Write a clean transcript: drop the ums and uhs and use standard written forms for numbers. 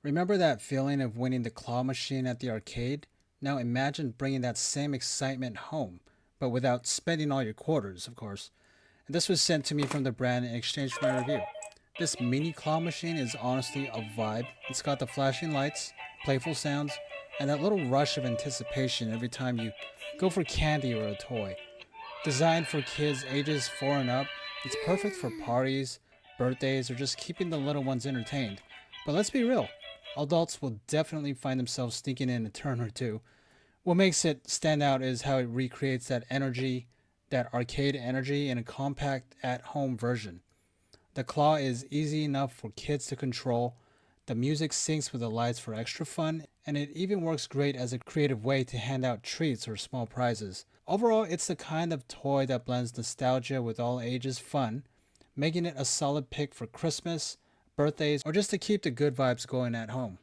Remember that feeling of winning the claw machine at the arcade? Now imagine bringing that same excitement home, but without spending all your quarters, of course. And this was sent to me from the brand in exchange for my review. This mini claw machine is honestly a vibe. It's got the flashing lights, playful sounds, and that little rush of anticipation every time you go for candy or a toy. Designed for kids ages 4 and up, it's perfect for parties, birthdays, or just keeping the little ones entertained. But let's be real, adults will definitely find themselves sneaking in a turn or two. What makes it stand out is how it recreates that energy, that arcade energy, in a compact at home version. The claw is easy enough for kids to control, the music syncs with the lights for extra fun, and it even works great as a creative way to hand out treats or small prizes. Overall, it's the kind of toy that blends nostalgia with all ages fun, making it a solid pick for Christmas, birthdays, or just to keep the good vibes going at home.